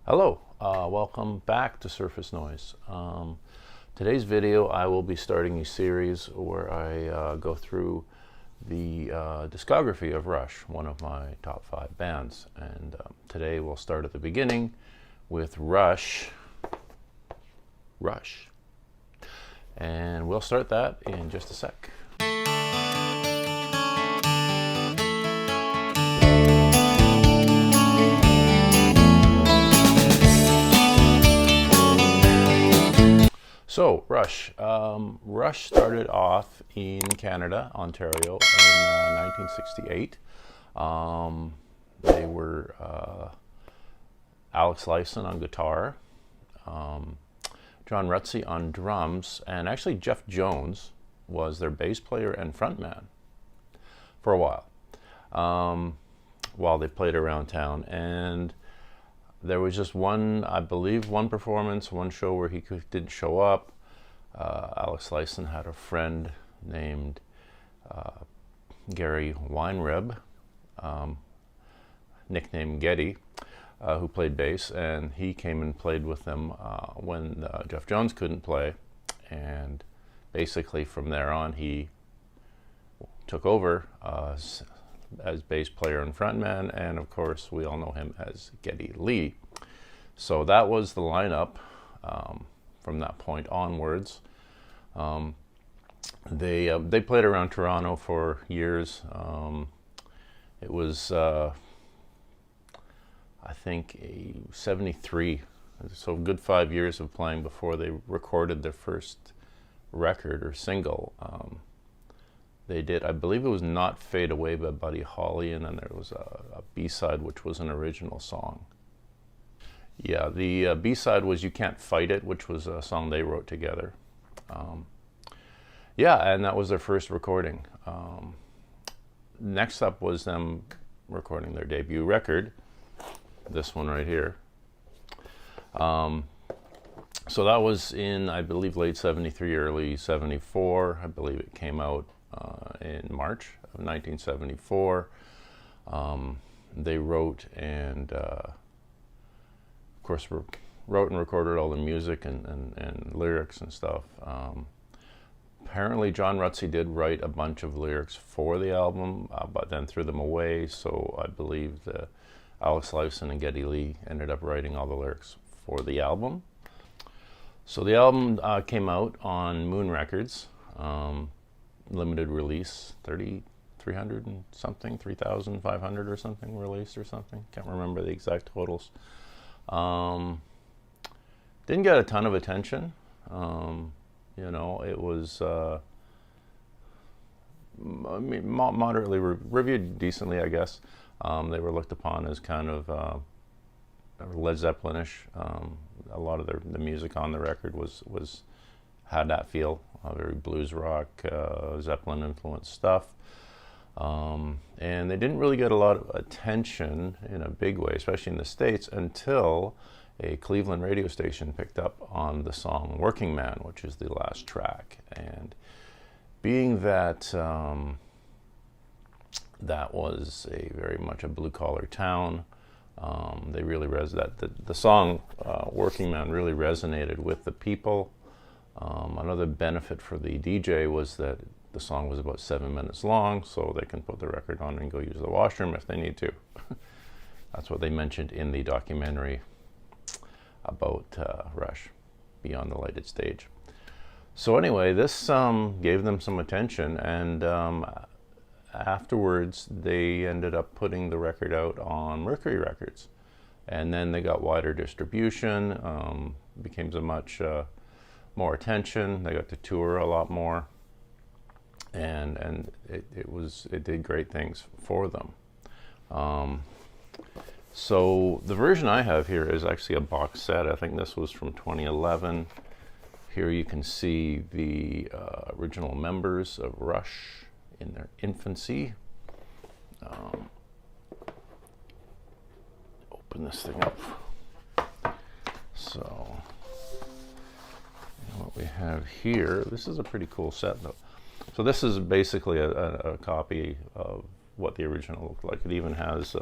Hello, welcome back to Surface Noise. Today's video I will be starting a series where I go through the discography of Rush, one of my top 5 bands. And today we'll start at the beginning with Rush. And we'll start that in just a sec. So, Rush. Rush started off in Canada, Ontario, in 1968. They were Alex Lifeson on guitar, John Rutsey on drums, and actually Jeff Jones was their bass player and frontman for a while they played around town. And there was just one performance, one show where he didn't show up. Alex Lifeson had a friend named Gary Weinreb, nicknamed Geddy, who played bass, and he came and played with them when Jeff Jones couldn't play. And basically from there on he took over as bass player and frontman, and of course we all know him as Geddy Lee. So that was the lineup from that point onwards. They played around Toronto for years. It was I think 73, so a good 5 years of playing before they recorded their first record or single. They did, I believe it was Not Fade Away by Buddy Holly, and then there was a B-side which was an original song. Yeah, the B-side was You Can't Fight It, which was a song they wrote together. Yeah, and that was their first recording. Next up was them recording their debut record, this one right here. So that was in, I believe, late 73, early 74. I believe it came out in March of 1974. They wrote and, of course, wrote and recorded all the music and lyrics and stuff. Apparently, John Rutsey did write a bunch of lyrics for the album, but then threw them away. So I believe Alex Lifeson and Geddy Lee ended up writing all the lyrics for the album. So the album came out on Moon Records. Limited release, 3,300 and something, 3,500 or something released or something. Can't remember the exact totals. Didn't get a ton of attention. You know, it was moderately reviewed decently, I guess. They were looked upon as kind of Led Zeppelin-ish. A lot of the music on the record had that feel, very blues rock, Zeppelin influenced stuff. And they didn't really get a lot of attention in a big way, especially in the States, until a Cleveland radio station picked up on the song Working Man, which is the last track. And being that that was very much a blue-collar town, they really the song Working Man really resonated with the people. Another benefit for the DJ was that the song was about 7 minutes long, so they can put the record on and go use the washroom if they need to. That's what they mentioned in the documentary about Rush, Beyond the Lighted Stage. So anyway, this gave them some attention, and afterwards they ended up putting the record out on Mercury Records. And then they got wider distribution, became so much more attention. They got to tour a lot more, and it did great things for them. So the version I have here is actually a box set. I think this was from 2011. Here you can see the original members of Rush in their infancy. Open this thing up. So what we have here, this is a pretty cool set though. So this is basically a copy of what the original looked like. It even has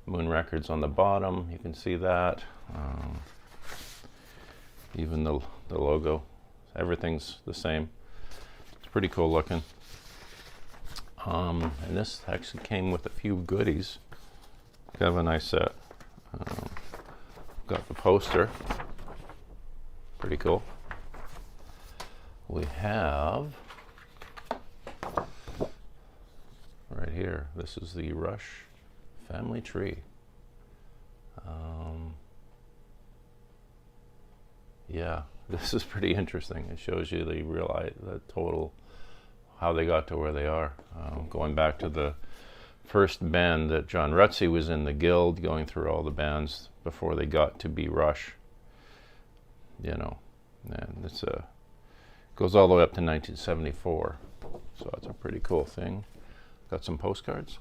Moon Records on the bottom, you can see that. Even the logo, everything's the same. It's pretty cool looking. And this actually came with a few goodies. Kind of a nice set. Got the poster. Pretty cool. We have right here, this is the Rush family tree. Yeah, this is pretty interesting. It shows you the total, how they got to where they are. Going back to the first band that John Rutsey was in, the Guild, going through all the bands before they got to be Rush. You know, and it's goes all the way up to 1974. So it's a pretty cool thing. Got some postcards.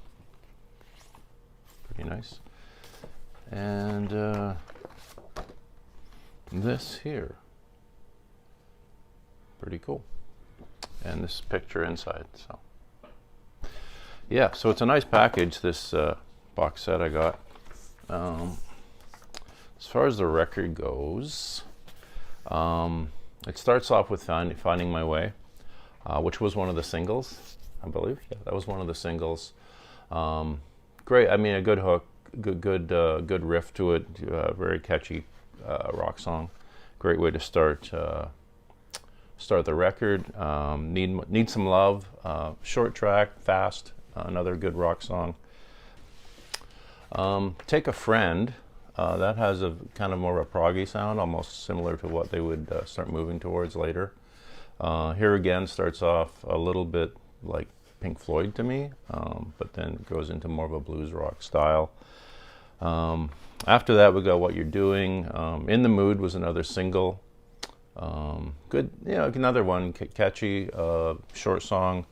Pretty nice. And this here. Pretty cool. And this picture inside. So yeah, so it's a nice package, this box set I got. As far as the record goes, it starts off with Finding My Way, which was one of the singles, I believe. Yeah, that was one of the singles. Great, I mean, a good hook, good riff to it, very catchy rock song. Great way to start the record. Need Some Love, short track, fast, another good rock song. Take a Friend, that has a kind of more of a proggy sound, almost similar to what they would start moving towards later. Here again starts off a little bit like Pink Floyd to me, but then goes into more of a blues rock style. After that we got What You're Doing. In the Mood was another single. Good, you know, another one, catchy, shorter song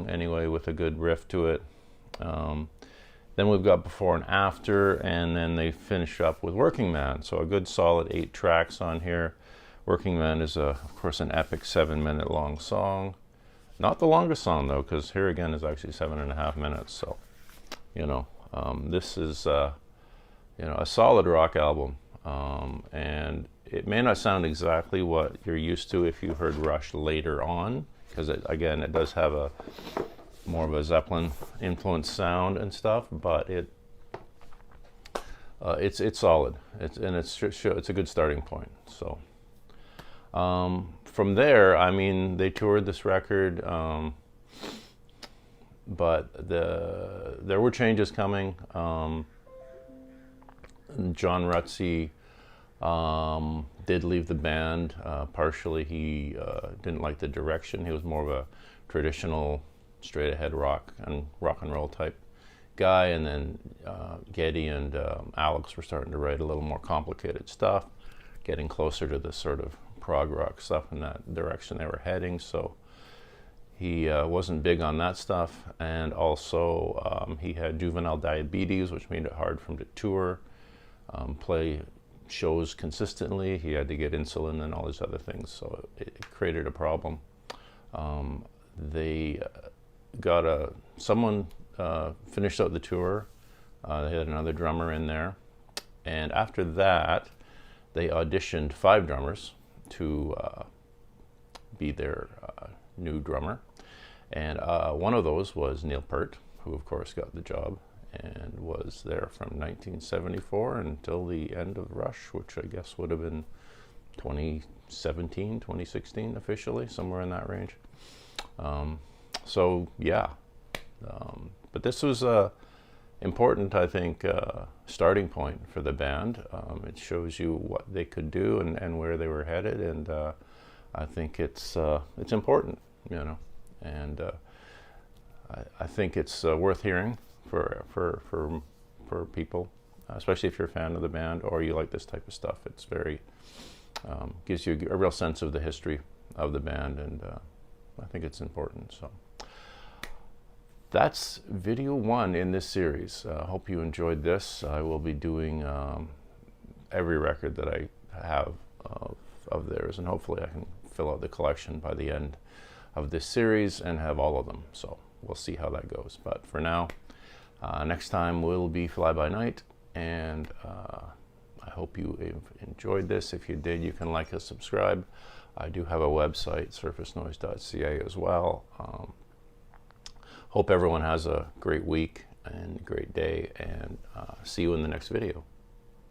anyway, with a good riff to it. Then we've got Before and After, and then they finish up with Working Man. So a good solid 8 tracks on here. Working Man is, of course, an epic 7-minute long song. Not the longest song though, because here again is actually 7.5 minutes. So, you know, this is, you know, a solid rock album. And it may not sound exactly what you're used to if you heard Rush later on, because again, it does have a more of a Zeppelin influenced sound and stuff, but it's solid. It's a good starting point. So from there, I mean, they toured this record, but there were changes coming. John Rutsey did leave the band. Partially, he didn't like the direction. He was more of a traditional, straight-ahead rock and roll type guy. And then Geddy and Alex were starting to write a little more complicated stuff, getting closer to the sort of prog rock stuff in that direction they were heading. So he wasn't big on that stuff. And also, he had juvenile diabetes, which made it hard for him to tour, play shows consistently. He had to get insulin and all these other things, so it created a problem. They got someone finished out the tour. They had another drummer in there, and after that they auditioned 5 drummers to be their new drummer, and one of those was Neil Peart, who of course got the job and was there from 1974 until the end of Rush, which I guess would have been 2017, 2016 officially, somewhere in that range. So yeah, but this was a important, I think, starting point for the band. It shows you what they could do and where they were headed, and I think it's important, you know, and I think it's worth hearing for people, especially if you're a fan of the band or you like this type of stuff. It's very gives you a real sense of the history of the band, and I think it's important. So that's video 1 in this series. Hope you enjoyed this. I will be doing every record that I have of theirs, and hopefully I can fill out the collection by the end of this series and have all of them. So we'll see how that goes. But for now, Next time will be Fly By Night, and I hope you enjoyed this. If you did, you can like and subscribe. I do have a website, surfacenoise.ca, as well. Hope everyone has a great week and great day, and see you in the next video.